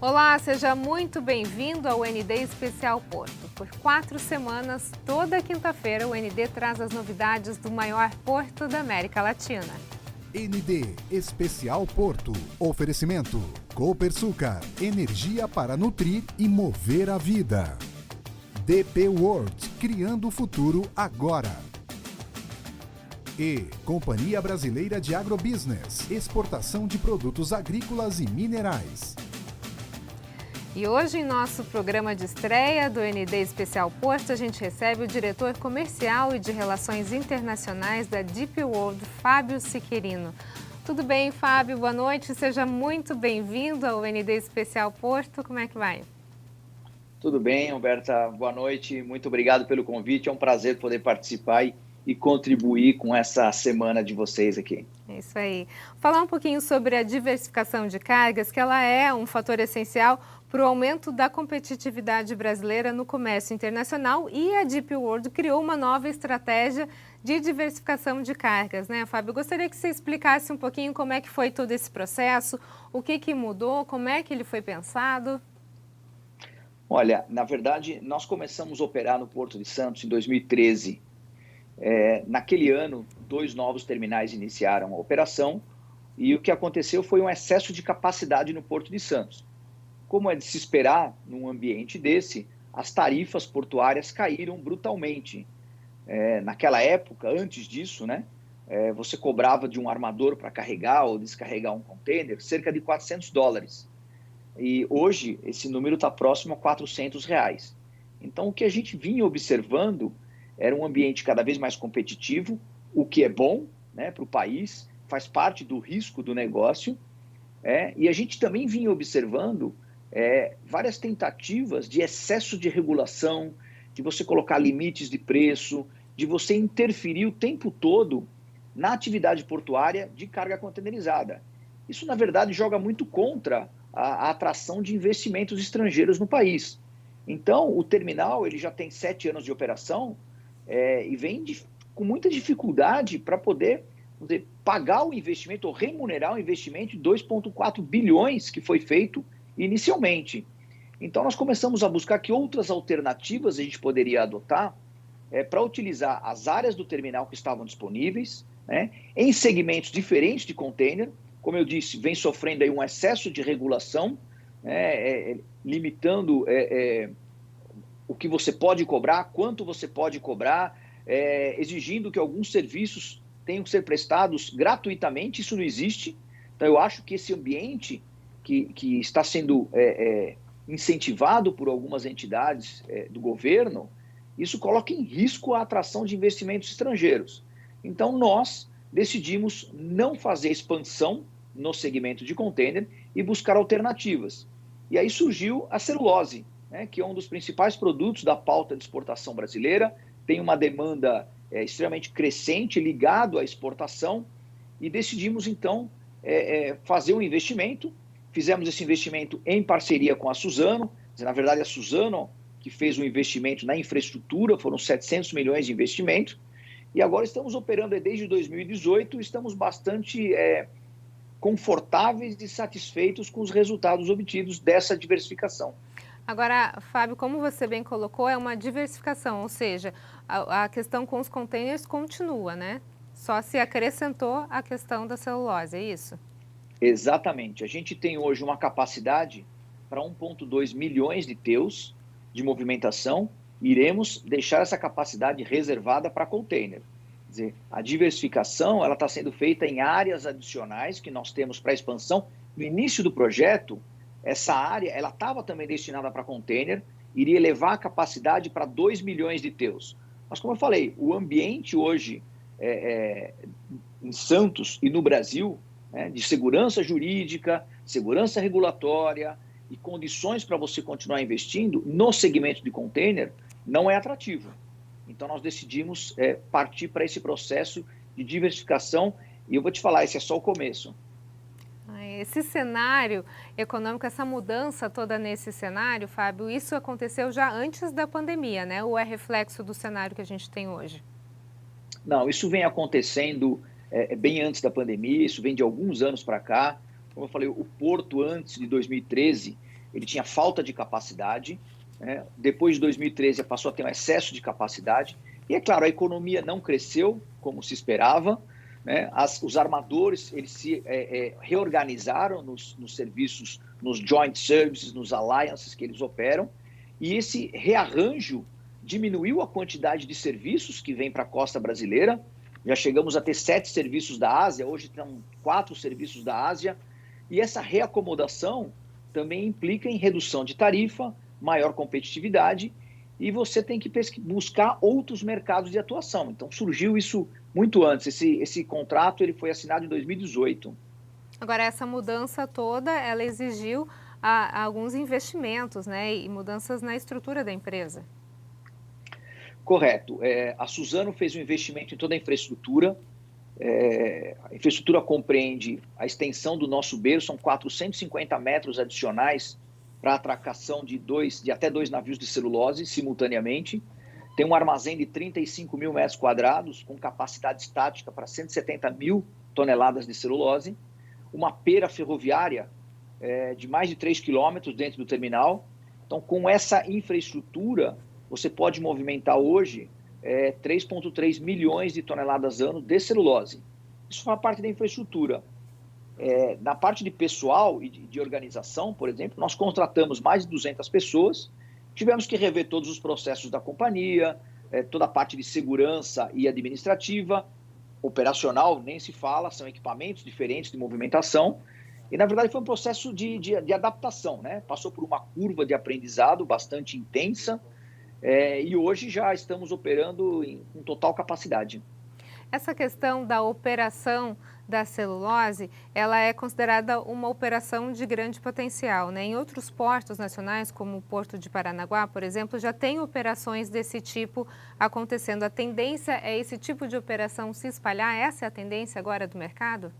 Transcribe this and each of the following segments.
Olá, seja muito bem-vindo ao ND Especial Porto. Por 4 semanas, toda quinta-feira, o ND traz as novidades do maior porto da América Latina. ND Especial Porto. Oferecimento Copersucar, energia para nutrir e mover a vida. DP World, criando o futuro agora. E Companhia Brasileira de Agrobusiness, exportação de produtos agrícolas e minerais. E hoje, em nosso programa de estreia do ND Especial Porto, a gente recebe o diretor comercial e de Relações Internacionais da DP World, Fábio Siquerino. Tudo bem, Fábio? Boa noite, seja muito bem-vindo ao ND Especial Porto. Como é que vai? Tudo bem, Humberta. Boa noite. Muito obrigado pelo convite. É um prazer poder participar e contribuir com essa semana de vocês aqui. É isso aí. Falar um pouquinho sobre a diversificação de cargas, que ela é um fator essencial para o aumento da competitividade brasileira no comércio internacional, e a DP World criou uma nova estratégia de diversificação de cargas, né, Fábio? Eu gostaria que você explicasse um pouquinho como é que foi todo esse processo, o que mudou, como é que ele foi pensado. Olha, na verdade, nós começamos a operar no Porto de Santos em 2013. Naquele ano, 2 novos terminais iniciaram a operação e o que aconteceu foi um excesso de capacidade no Porto de Santos. Como é de se esperar num ambiente desse, as tarifas portuárias caíram brutalmente. Naquela época, antes disso, né, você cobrava de um armador para carregar ou descarregar um container cerca de $400. E hoje esse número está próximo a R$400. Então, o que a gente vinha observando era um ambiente cada vez mais competitivo, o que é bom, né, para o país, faz parte do risco do negócio. E a gente também vinha observando várias tentativas de excesso de regulação, de você colocar limites de preço, de você interferir o tempo todo na atividade portuária de carga containerizada. Isso, na verdade, joga muito contra a atração de investimentos estrangeiros no país. Então, o terminal ele já tem 7 anos de operação e vem com muita dificuldade para poder pagar o investimento ou remunerar o investimento de 2,4 bilhões que foi feito inicialmente. Então, nós começamos a buscar que outras alternativas a gente poderia adotar para utilizar as áreas do terminal que estavam disponíveis, né, em segmentos diferentes de container. Como eu disse, vem sofrendo aí um excesso de regulação, limitando o que você pode cobrar, quanto você pode cobrar, exigindo que alguns serviços tenham que ser prestados gratuitamente. Isso não existe. Então, eu acho que esse ambiente que está sendo incentivado por algumas entidades do governo, isso coloca em risco a atração de investimentos estrangeiros. Então, nós decidimos não fazer expansão no segmento de container e buscar alternativas. E aí surgiu a celulose, né, que é um dos principais produtos da pauta de exportação brasileira, tem uma demanda extremamente crescente ligado à exportação, e decidimos então fazer um investimento. Fizemos esse investimento em parceria com a Suzano. Na verdade, a Suzano que fez um investimento na infraestrutura, foram 700 milhões de investimento, e agora estamos operando desde 2018, estamos bastante confortáveis e satisfeitos com os resultados obtidos dessa diversificação. Agora, Fábio, como você bem colocou, é uma diversificação, ou seja, a questão com os containers continua, né? Só se acrescentou a questão da celulose, é isso? Exatamente. A gente tem hoje uma capacidade para 1,2 milhões de TEUs de movimentação. Iremos deixar essa capacidade reservada para container. Quer dizer, a diversificação ela está sendo feita em áreas adicionais que nós temos para expansão. No início do projeto, essa área ela estava também destinada para container, iria levar a capacidade para 2 milhões de TEUs. Mas, como eu falei, o ambiente hoje em Santos e no Brasil, de segurança jurídica, segurança regulatória e condições para você continuar investindo no segmento de container não é atrativo. Então, nós decidimos partir para esse processo de diversificação, e eu vou te falar, esse é só o começo. Esse cenário econômico, essa mudança toda nesse cenário, Fábio, isso aconteceu já antes da pandemia, né? Ou é reflexo do cenário que a gente tem hoje? Não, isso vem acontecendo bem antes da pandemia, isso vem de alguns anos para cá. Como eu falei, o Porto, antes de 2013, ele tinha falta de capacidade, né? Depois de 2013 passou a ter um excesso de capacidade, e é claro, a economia não cresceu como se esperava, né? Os armadores eles se reorganizaram nos serviços, nos joint services, nos alliances que eles operam, e esse rearranjo diminuiu a quantidade de serviços que vem para a costa brasileira. Já chegamos a ter 7 serviços da Ásia, hoje estão 4 serviços da Ásia, e essa reacomodação também implica em redução de tarifa, maior competitividade, e você tem que buscar outros mercados de atuação. Então surgiu isso muito antes. Esse contrato ele foi assinado em 2018. Agora, essa mudança toda, ela exigiu alguns investimentos, né, e mudanças na estrutura da empresa. Correto. A Suzano fez um investimento em toda a infraestrutura. A infraestrutura compreende a extensão do nosso berço, são 450 metros adicionais para a atracação de até 2 navios de celulose simultaneamente. Tem um armazém de 35 mil metros quadrados, com capacidade estática para 170 mil toneladas de celulose. Uma pera ferroviária de mais de 3 quilômetros dentro do terminal. Então, com essa infraestrutura, você pode movimentar hoje 3,3 milhões de toneladas ano de celulose. Isso faz parte da infraestrutura. Na parte de pessoal e de organização, por exemplo, nós contratamos mais de 200 pessoas, tivemos que rever todos os processos da companhia, toda a parte de segurança e administrativa, operacional, nem se fala, são equipamentos diferentes de movimentação, e na verdade foi um processo de adaptação, né? Passou por uma curva de aprendizado bastante intensa, e hoje já estamos operando com total capacidade. Essa questão da operação da celulose, ela é considerada uma operação de grande potencial, né? Em outros portos nacionais, como o Porto de Paranaguá, por exemplo, já tem operações desse tipo acontecendo. A tendência é esse tipo de operação se espalhar? Essa é a tendência agora do mercado?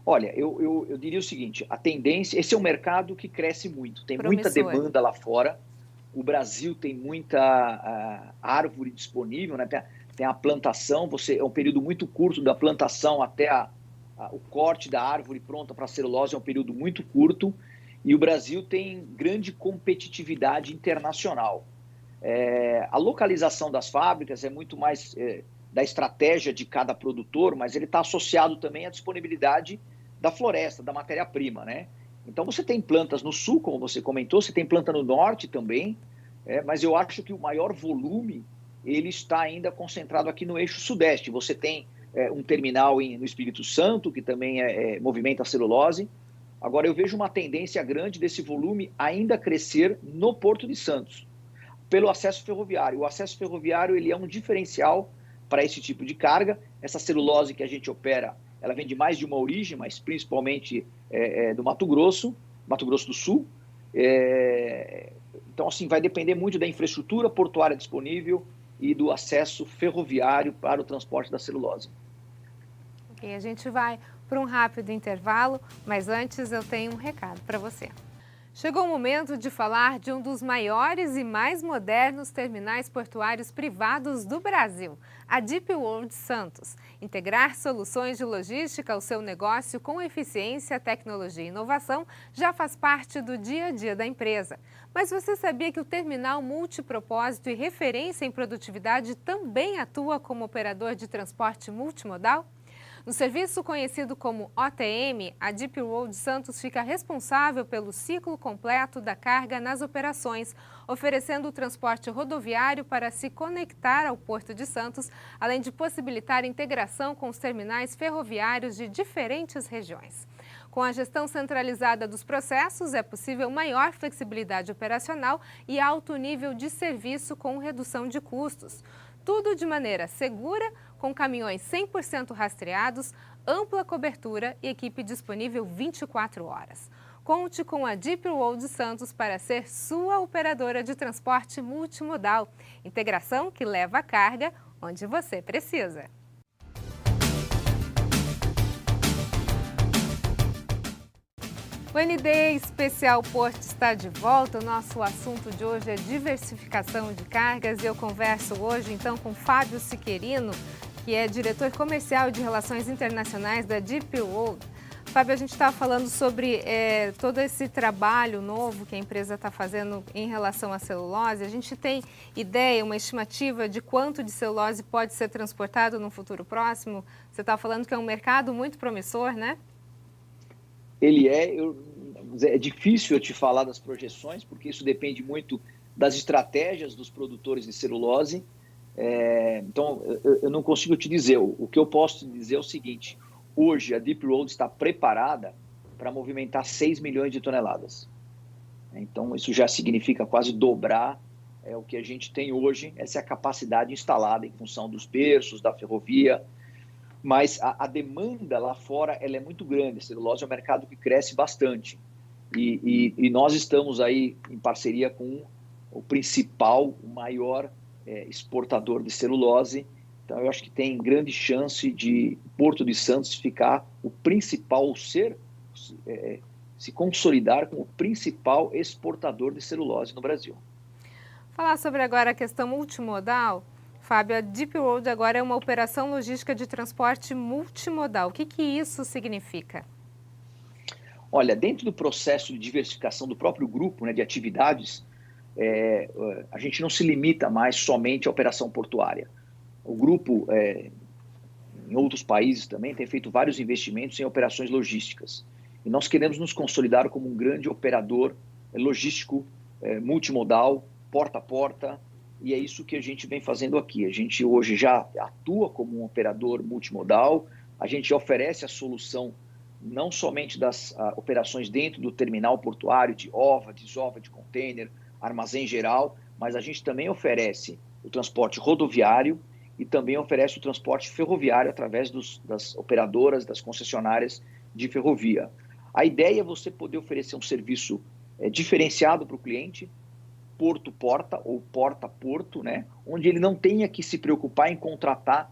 Olha, eu diria o seguinte, a tendência, esse é um mercado que cresce muito, tem muita demanda lá fora. O Brasil tem muita árvore disponível, né? Tem a plantação, é um período muito curto da plantação até o corte da árvore pronta para a celulose, é um período muito curto, e o Brasil tem grande competitividade internacional. A localização das fábricas é muito mais da estratégia de cada produtor, mas ele está associado também à disponibilidade da floresta, da matéria-prima, né? Então você tem plantas no sul, como você comentou, você tem planta no norte também, mas eu acho que o maior volume ele está ainda concentrado aqui no eixo sudeste. Você tem um terminal no Espírito Santo, que também movimenta a celulose. Agora, eu vejo uma tendência grande desse volume ainda crescer no Porto de Santos, pelo acesso ferroviário. O acesso ferroviário ele é um diferencial para esse tipo de carga. Essa celulose que a gente opera, ela vem de mais de uma origem, mas principalmente do Mato Grosso do Sul. Então, assim, vai depender muito da infraestrutura portuária disponível e do acesso ferroviário para o transporte da celulose. Ok, a gente vai para um rápido intervalo, mas antes eu tenho um recado para você. Chegou o momento de falar de um dos maiores e mais modernos terminais portuários privados do Brasil, a Deep World Santos. Integrar soluções de logística ao seu negócio com eficiência, tecnologia e inovação já faz parte do dia a dia da empresa. Mas você sabia que o terminal multipropósito e referência em produtividade também atua como operador de transporte multimodal? No serviço conhecido como OTM, a Deep World Santos fica responsável pelo ciclo completo da carga nas operações, oferecendo o transporte rodoviário para se conectar ao Porto de Santos, além de possibilitar integração com os terminais ferroviários de diferentes regiões. Com a gestão centralizada dos processos, é possível maior flexibilidade operacional e alto nível de serviço com redução de custos. Tudo de maneira segura, com caminhões 100% rastreados, ampla cobertura e equipe disponível 24 horas. Conte com a Deep World Santos para ser sua operadora de transporte multimodal. Integração que leva a carga onde você precisa. O ND Especial Porto está de volta. O nosso assunto de hoje é diversificação de cargas e eu converso hoje então com Fábio Siqueirino, que é diretor comercial de Relações Internacionais da Deep World. Fábio, a gente estava falando sobre todo esse trabalho novo que a empresa está fazendo em relação à celulose. A gente tem ideia, uma estimativa de quanto de celulose pode ser transportado no futuro próximo? Você está falando que é um mercado muito promissor, né? Ele é difícil eu te falar das projeções, porque isso depende muito das estratégias dos produtores de celulose. Então, eu não consigo te dizer. O que eu posso te dizer é o seguinte: hoje a Deep Road está preparada para movimentar 6 milhões de toneladas. Então, isso já significa quase dobrar o que a gente tem hoje. Essa é a capacidade instalada em função dos berços, da ferrovia. Mas a demanda lá fora ela é muito grande. A celulose é um mercado que cresce bastante. E nós estamos aí em parceria com o principal, o maior exportador de celulose. Então, eu acho que tem grande chance de Porto de Santos ficar o principal, se consolidar como o principal exportador de celulose no Brasil. Falar sobre agora a questão multimodal. Fábio, a Deep Road agora é uma operação logística de transporte multimodal. O que isso significa? Olha, dentro do processo de diversificação do próprio grupo, né, de atividades, a gente não se limita mais somente à operação portuária. O grupo, em outros países também, tem feito vários investimentos em operações logísticas. E nós queremos nos consolidar como um grande operador logístico multimodal, porta a porta, e é isso que a gente vem fazendo aqui. A gente hoje já atua como um operador multimodal, a gente oferece a solução não somente das operações dentro do terminal portuário, de OVA, desova de container, armazém geral, mas a gente também oferece o transporte rodoviário e também oferece o transporte ferroviário através das operadoras, das concessionárias de ferrovia. A ideia é você poder oferecer um serviço diferenciado para o cliente, porto-porta ou porta-porto, né? Onde ele não tenha que se preocupar em contratar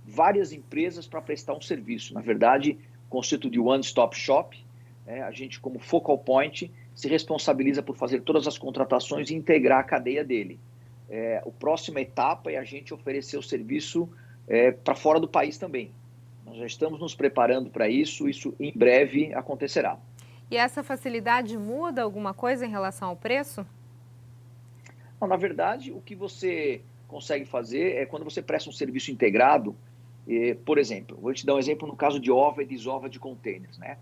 várias empresas para prestar um serviço. Na verdade, o conceito de one-stop shop, a gente como focal point se responsabiliza por fazer todas as contratações e integrar a cadeia dele. A próxima etapa é a gente oferecer o serviço para fora do país também. Nós já estamos nos preparando para isso em breve acontecerá. E essa facilidade muda alguma coisa em relação ao preço? Não, na verdade, o que você consegue fazer é quando você presta um serviço integrado, por exemplo, vou te dar um exemplo no caso de OVA e desova de containers, né?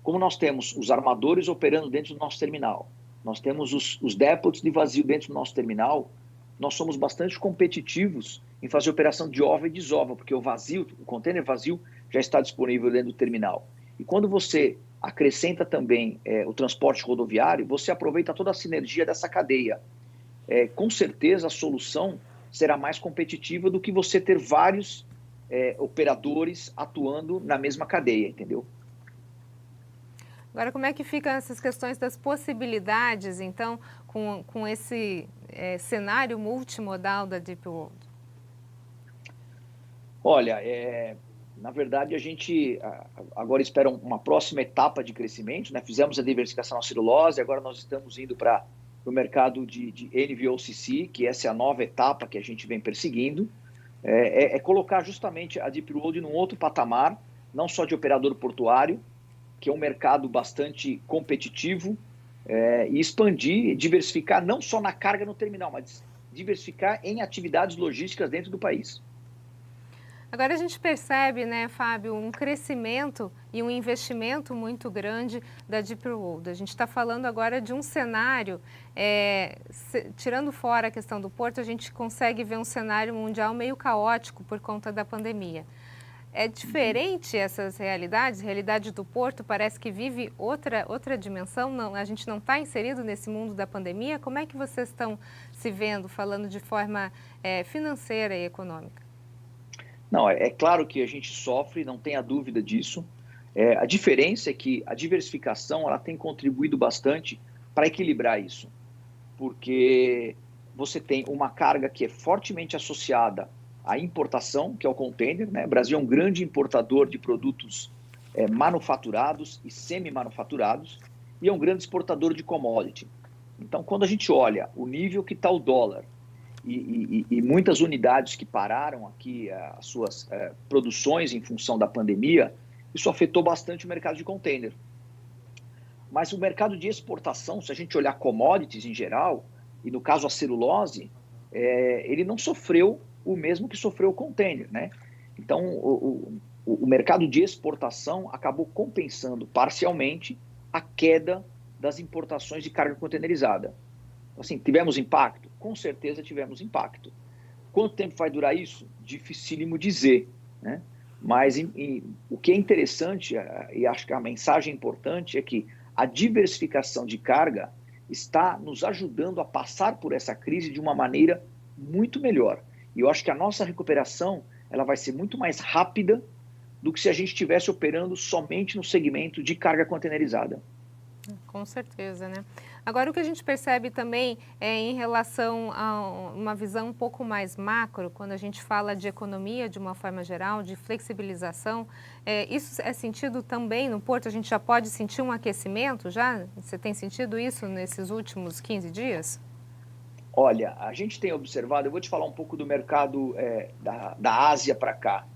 Como nós temos os armadores operando dentro do nosso terminal, nós temos os dépots de vazio dentro do nosso terminal, nós somos bastante competitivos em fazer operação de OVA e desova, porque o container vazio já está disponível dentro do terminal. E quando você acrescenta também o transporte rodoviário, você aproveita toda a sinergia dessa cadeia. Com certeza a solução será mais competitiva do que você ter vários operadores atuando na mesma cadeia, entendeu? Agora, como é que ficam essas questões das possibilidades, então, com esse cenário multimodal da Deep Road? Olha, na verdade, a gente agora espera uma próxima etapa de crescimento, né? Fizemos a diversificação na celulose, agora nós estamos indo para o mercado de NVOCC, que essa é a nova etapa que a gente vem perseguindo. Colocar justamente a Deep Road num outro patamar, não só de operador portuário, que é um mercado bastante competitivo, e expandir, diversificar não só na carga no terminal, mas diversificar em atividades logísticas dentro do país. Agora a gente percebe, né, Fábio, um crescimento e um investimento muito grande da Deep Road. A gente está falando agora de um cenário, tirando fora a questão do porto, a gente consegue ver um cenário mundial meio caótico por conta da pandemia. É diferente essas realidades? A realidade do porto parece que vive outra dimensão, não, a gente não está inserido nesse mundo da pandemia. Como é que vocês estão se vendo, falando de forma financeira e econômica? Não, é claro que a gente sofre, não tenha dúvida disso. A diferença é que a diversificação ela tem contribuído bastante para equilibrar isso, porque você tem uma carga que é fortemente associada à importação, que é o container, né? O Brasil é um grande importador de produtos manufaturados e semi-manufaturados e é um grande exportador de commodity. Então, quando a gente olha o nível que está o dólar e muitas unidades que pararam aqui as suas produções em função da pandemia, isso afetou bastante o mercado de container. Mas o mercado de exportação, se a gente olhar commodities em geral, e no caso a celulose, ele não sofreu o mesmo que sofreu o container, né? Então, o mercado de exportação acabou compensando parcialmente a queda das importações de carga containerizada. Assim, tivemos impacto? Com certeza tivemos impacto. Quanto tempo vai durar isso? Dificílimo dizer, né? Mas o que é interessante, e acho que a mensagem importante, é que a diversificação de carga está nos ajudando a passar por essa crise de uma maneira muito melhor. E eu acho que a nossa recuperação ela vai ser muito mais rápida do que se a gente estivesse operando somente no segmento de carga containerizada. Com certeza, né? Agora, o que a gente percebe também é em relação a uma visão um pouco mais macro, quando a gente fala de economia de uma forma geral, de flexibilização, isso é sentido também no Porto? A gente já pode sentir um aquecimento já? Você tem sentido isso nesses últimos 15 dias? Olha, a gente tem observado, eu vou te falar um pouco do mercado da Ásia para cá.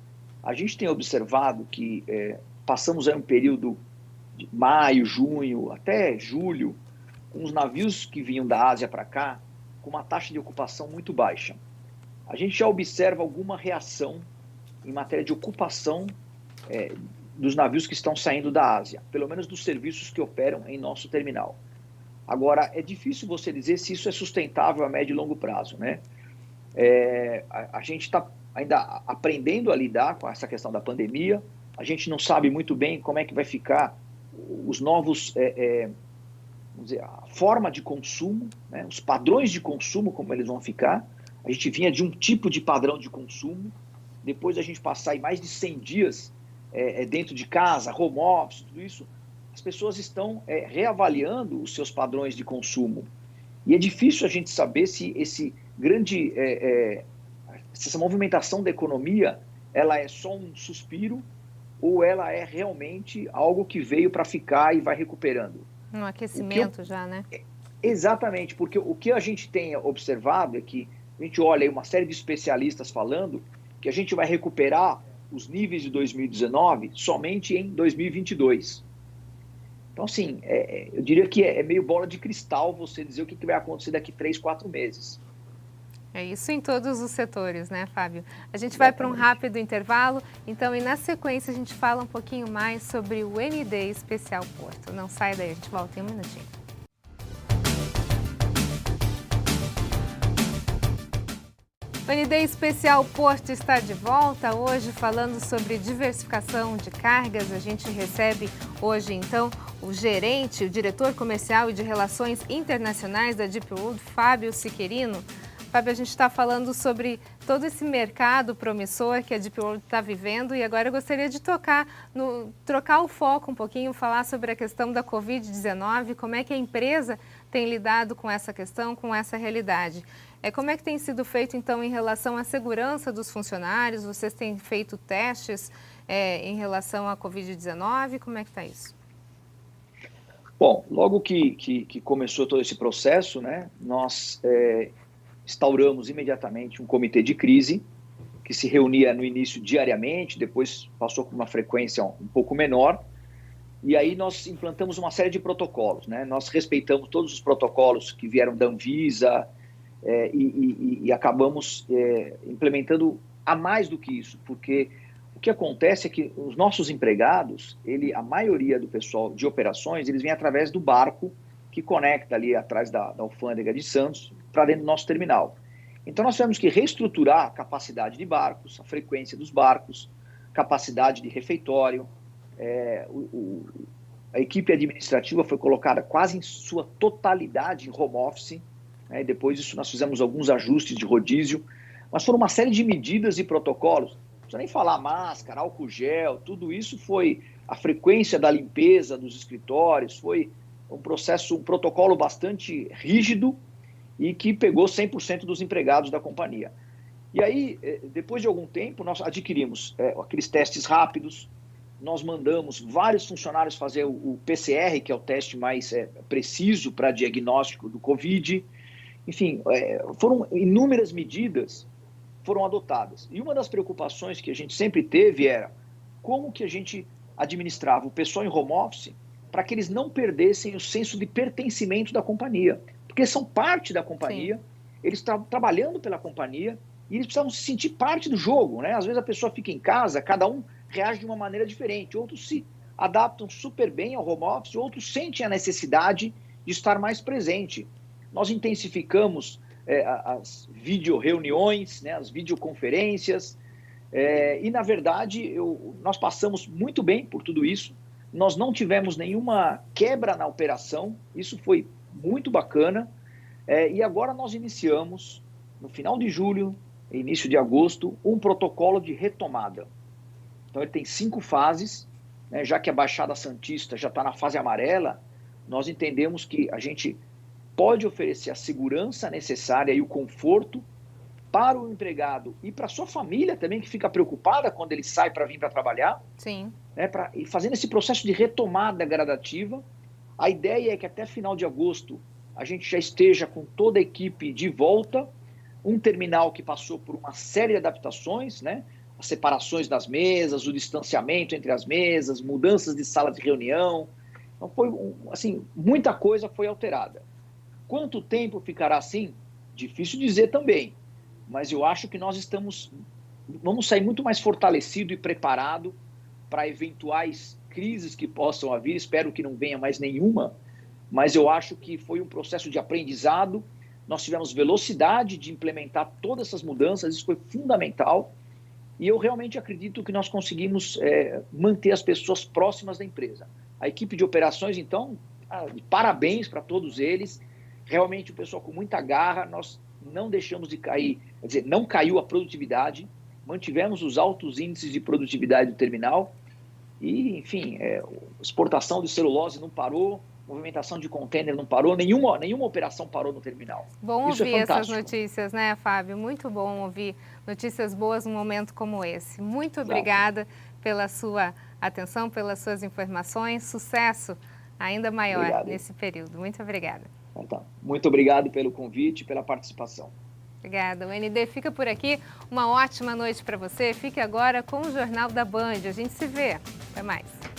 A gente tem observado que passamos aí um período de maio, junho, até julho, com os navios que vinham da Ásia para cá, com uma taxa de ocupação muito baixa. A gente já observa alguma reação em matéria de ocupação dos navios que estão saindo da Ásia, pelo menos dos serviços que operam em nosso terminal. Agora, é difícil você dizer se isso é sustentável a médio e longo prazo, né? A gente está ainda aprendendo a lidar com essa questão da pandemia, a gente não sabe muito bem como é que vai ficar os novos, vamos dizer, a forma de consumo, né? Os padrões de consumo, como eles vão ficar. A gente vinha de um tipo de padrão de consumo, depois a gente passar aí mais de 100 dias dentro de casa, home office, tudo isso, as pessoas estão reavaliando os seus padrões de consumo. E é difícil a gente saber se essa movimentação da economia ela é só um suspiro ou ela é realmente algo que veio para ficar e vai recuperando. Um aquecimento já, né? Exatamente, porque o que a gente tem observado é que a gente olha aí uma série de especialistas falando que a gente vai recuperar os níveis de 2019 somente em 2022. Então, assim, eu diria que é meio bola de cristal você dizer o que vai acontecer daqui 3, 4 meses. É isso em todos os setores, né, Fábio? A gente vai para um rápido intervalo, então, e na sequência a gente fala um pouquinho mais sobre o ND Especial Porto. Não sai daí, a gente volta em um minutinho. O ND Especial Porto está de volta, hoje falando sobre diversificação de cargas. A gente recebe hoje, então, o gerente, o diretor comercial e de relações internacionais da Deep World, Fábio Siquerino. Fábio, a gente está falando sobre todo esse mercado promissor que a Deep World está vivendo e agora eu gostaria de trocar o foco um pouquinho, falar sobre a questão da Covid-19, como é que a empresa tem lidado com essa questão, com essa realidade. Como é que tem sido feito, então, em relação à segurança dos funcionários? Vocês têm feito testes em relação à Covid-19? Como é que está isso? Bom, logo que começou todo esse processo, né, nós instauramos imediatamente um comitê de crise que se reunia no início diariamente, depois passou com uma frequência um pouco menor, e aí nós implantamos uma série de protocolos, né? Nós respeitamos todos os protocolos que vieram da Anvisa e acabamos implementando a mais do que isso, porque o que acontece é que os nossos empregados, a maioria do pessoal de operações, eles vêm através do barco que conecta ali atrás da alfândega de Santos para dentro do nosso terminal. Então, nós tivemos que reestruturar a capacidade de barcos, a frequência dos barcos, capacidade de refeitório. A equipe administrativa foi colocada quase em sua totalidade em home office. Né? Depois disso, nós fizemos alguns ajustes de rodízio. Mas foram uma série de medidas e protocolos. Não precisa nem falar máscara, álcool gel, tudo isso foi a frequência da limpeza dos escritórios, foi um protocolo bastante rígido e que pegou 100% dos empregados da companhia. E aí, depois de algum tempo, nós adquirimos aqueles testes rápidos, nós mandamos vários funcionários fazer o PCR, que é o teste mais preciso para diagnóstico do Covid. Enfim, foram inúmeras medidas foram adotadas. E uma das preocupações que a gente sempre teve era como que a gente administrava o pessoal em home office para que eles não perdessem o senso de pertencimento da companhia. Porque são parte da companhia, eles estão trabalhando pela companhia e eles precisavam se sentir parte do jogo, né? Às vezes a pessoa fica em casa, cada um reage de uma maneira diferente. Outros se adaptam super bem ao home office, outros sentem a necessidade de estar mais presente. Nós intensificamos as videoreuniões, né, as videoconferências, e, na verdade, nós passamos muito bem por tudo isso. Nós não tivemos nenhuma quebra na operação, isso foi muito bacana. E agora nós iniciamos, no final de julho, início de agosto, um protocolo de retomada. Então, ele tem 5 fases, né, já que a Baixada Santista já está na fase amarela, nós entendemos que a gente pode oferecer a segurança necessária e o conforto para o empregado e para a sua família também, que fica preocupada quando ele sai para vir para trabalhar. Sim. Né, e fazendo esse processo de retomada gradativa. A ideia é que até final de agosto a gente já esteja com toda a equipe de volta, um terminal que passou por uma série de adaptações, né? As separações das mesas, o distanciamento entre as mesas, mudanças de sala de reunião. Então, assim, muita coisa foi alterada. Quanto tempo ficará assim? Difícil dizer também, mas eu acho que nós vamos sair muito mais fortalecido e preparado para eventuais crises que possam haver. Espero que não venha mais nenhuma, mas eu acho que foi um processo de aprendizado. Nós tivemos velocidade de implementar todas essas mudanças, isso foi fundamental, e eu realmente acredito que nós conseguimos manter as pessoas próximas da empresa. A equipe de operações, então, parabéns para todos eles, realmente o pessoal com muita garra, nós não deixamos de cair, quer dizer, não caiu a produtividade, mantivemos os altos índices de produtividade do terminal e, enfim, exportação de celulose não parou, movimentação de contêiner não parou, nenhuma operação parou no terminal. Bom Isso ouvir é essas fantástico. notícias, né, Fábio? Muito bom ouvir notícias boas num momento como esse. Muito obrigada pela sua atenção, pelas suas informações. Sucesso ainda maior nesse período. Muito obrigada. Então, muito obrigado pelo convite e pela participação. Obrigada. O ND fica por aqui. Uma ótima noite para você. Fique agora com o Jornal da Band. A gente se vê. Até mais.